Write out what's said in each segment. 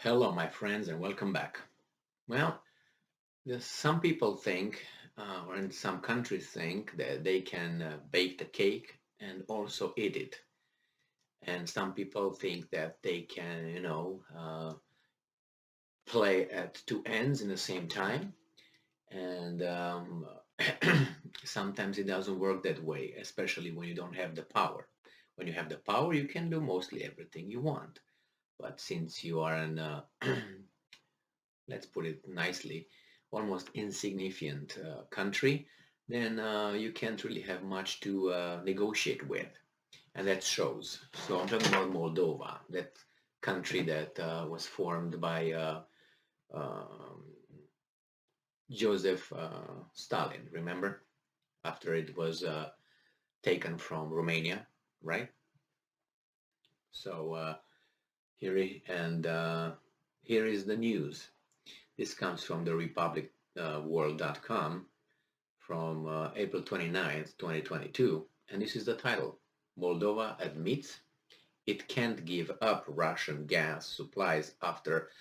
Hello, my friends, and welcome back. Well, some people think, or in some countries think, that they can bake the cake and also eat it. And some people think that they can, play at two ends in the same time. And sometimes it doesn't work that way, especially when you don't have the power. When you have the power, you can do mostly everything you want. But since you are an let's put it nicely, almost insignificant country, then you can't really have much to negotiate with. And that shows. So I'm talking about Moldova, that country that was formed by um, Joseph Stalin, remember? After it was taken from Romania, right? So here is the news. This comes from the republicworld.com from April 29th, 2022, and this is the title. Moldova admits it can't give up Russian gas supplies after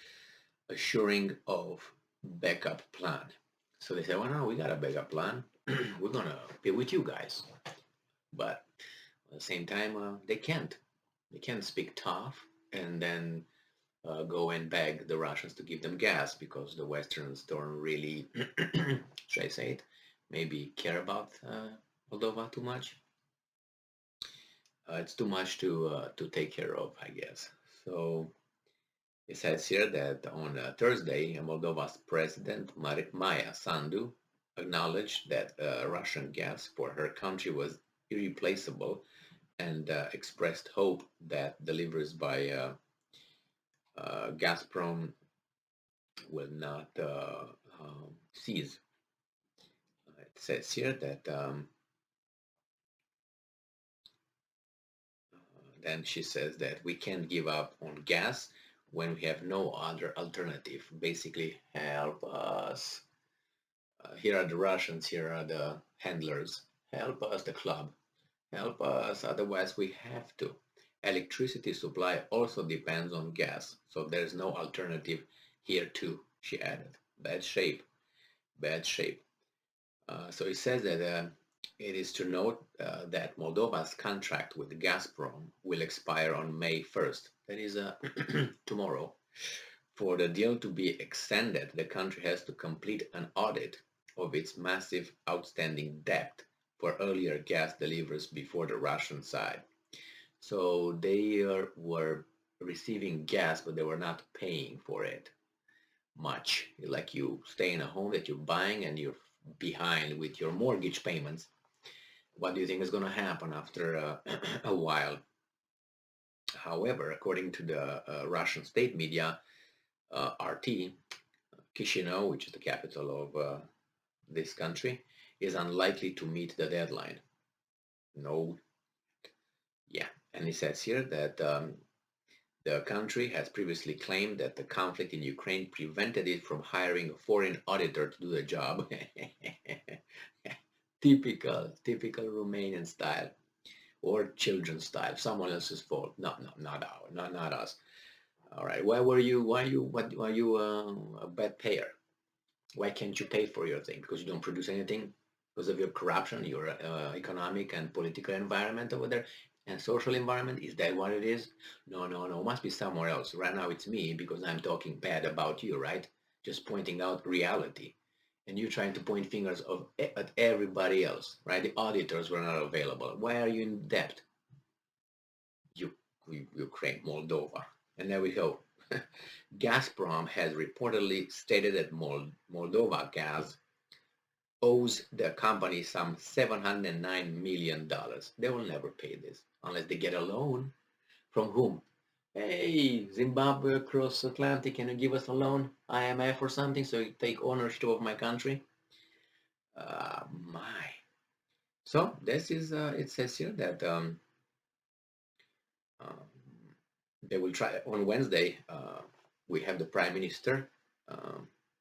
assuring of backup plan. So they say, well, no, we got a backup plan. We're going to be with you guys. But at the same time, they can't. They can't speak tough and then go and beg the Russians to give them gas because the Westerns don't really, should I say it, maybe care about Moldova too much. It's too much to take care of, I guess. So it says here that on Thursday, Moldova's president Maya Sandu acknowledged that Russian gas for her country was irreplaceable and expressed hope that deliveries by Gazprom will not cease. It says here that then she says that we can't give up on gas when we have no other alternative. Basically, help us. Here are the Russians, here are the handlers. Help us, the club. Help us, otherwise we have to. Electricity supply also depends on gas, so there's no alternative here too, she added. Bad shape, bad shape. So it says that it is to note that Moldova's contract with Gazprom will expire on May 1st. That is tomorrow. For the deal to be extended, the country has to complete an audit of its massive outstanding debt for earlier gas deliveries before the Russian side. So they were receiving gas, but they were not paying for it much. Like you stay in a home that you're buying and you're behind with your mortgage payments. What do you think is going to happen after a while? However, according to the Russian state media, RT, Chisinau, which is the capital of this country, is unlikely to meet the deadline. No, yeah. And it says here that the country has previously claimed that the conflict in Ukraine prevented it from hiring a foreign auditor to do the job. Typical Romanian style or children's style. Someone else's fault. No, no, not our, not us. All right. Why are you a bad payer? Why can't you pay for your thing? Because you don't produce anything? Because of your corruption, your economic and political environment over there, and social environment? Is that what it is? No, no, no. It must be somewhere else. Right now it's me because I'm talking bad about you, right? Just pointing out reality. And you're trying to point fingers at everybody else, right? The auditors were not available. Why are you in debt? You, Ukraine, Moldova. And there we go. Gazprom has reportedly stated that Moldova Gas owes the company some $709 million. They will never pay this unless they get a loan. From whom? Hey, Zimbabwe across Atlantic, can you give us a loan? IMF or something so you take ownership of my country? My. So this is, it says here that um, they will try on Wednesday. We have the Prime Minister,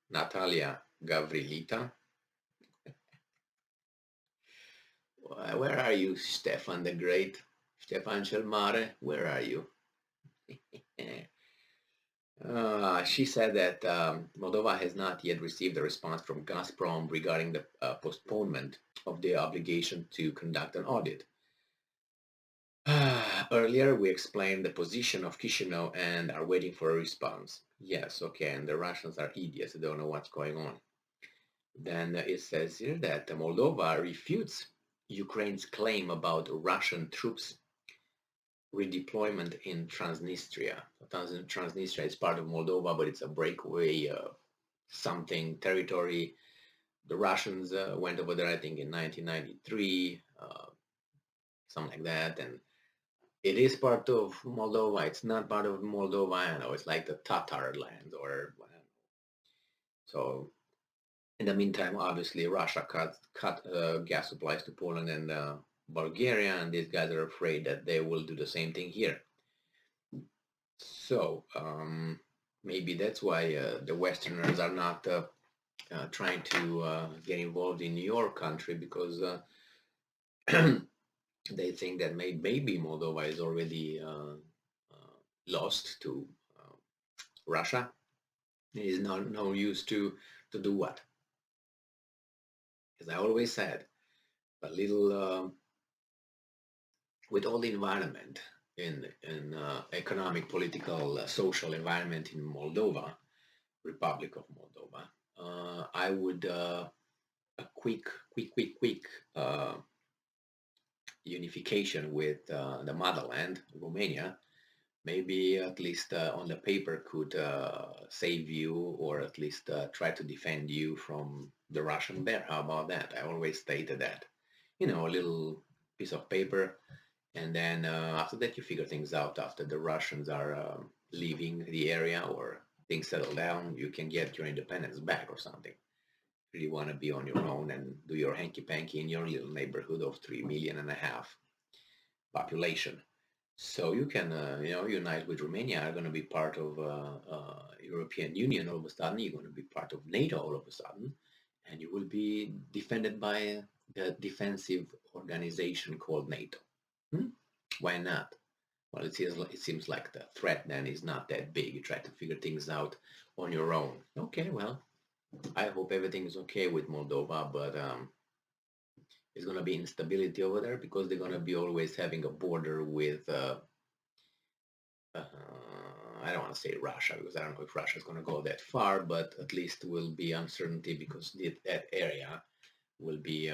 Natalia Gavrilita. Where are you, Stefan the Great? Stefan cel Mare, where are you? She said that Moldova has not yet received a response from Gazprom regarding the postponement of the obligation to conduct an audit. Earlier, we explained the position of Chisinau and are waiting for a response. Yes, okay, and the Russians are idiots, they don't know what's going on. Then it says here that Moldova refutes Ukraine's claim about Russian troops redeployment in Transnistria. Transnistria is part of Moldova, but it's a breakaway something territory. The Russians went over there, I think, in 1993, something like that, and it is part of Moldova. It's not part of Moldova. I know it's like the Tatar lands or whatever. So in the meantime, obviously, Russia cut gas supplies to Poland and Bulgaria, and these guys are afraid that they will do the same thing here. So maybe that's why the Westerners are not trying to get involved in your country, because they think that maybe Moldova is already lost to Russia. It is no use to do what? As I always said, a little with all the environment in economic, political, social environment in Moldova, Republic of Moldova, I would a quick unification with the motherland, Romania, maybe at least on the paper could save you, or at least try to defend you from the Russian bear. How about that? I always stated that. You know, a little piece of paper, and then after that you figure things out. After the Russians are leaving the area or things settle down, you can get your independence back or something. If you want to be on your own and do your hanky-panky in your little neighborhood of 3.5 million population. So you can, unite with Romania. Are going to be part of European Union all of a sudden. You're going to be part of NATO all of a sudden, and you will be defended by the defensive organization called NATO. Why not? Well, it seems like the threat then is not that big. You try to figure things out on your own. Okay, well, I hope everything is okay with Moldova, but there's going to be instability over there because they're going to be always having a border with I don't want to say Russia, because I don't know if Russia is going to go that far, but at least will be uncertainty, because that area will be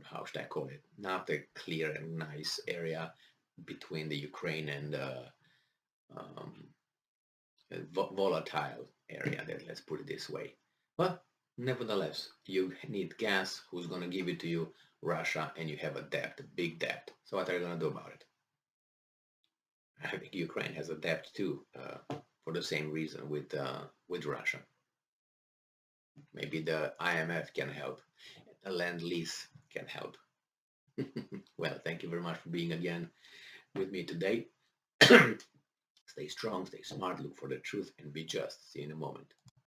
how should I call it, not a clear and nice area between the Ukraine and um, volatile area, let's put it this way. But nevertheless, you need gas. Who's going to give it to you? Russia, and you have a debt, a big debt. So what are you going to do about it? I think Ukraine has a debt too, for the same reason with Russia. Maybe the IMF can help. The Lend-Lease can help. Well, thank you very much for being again with me today. Stay strong, stay smart, look for the truth, and be just. See you in a moment.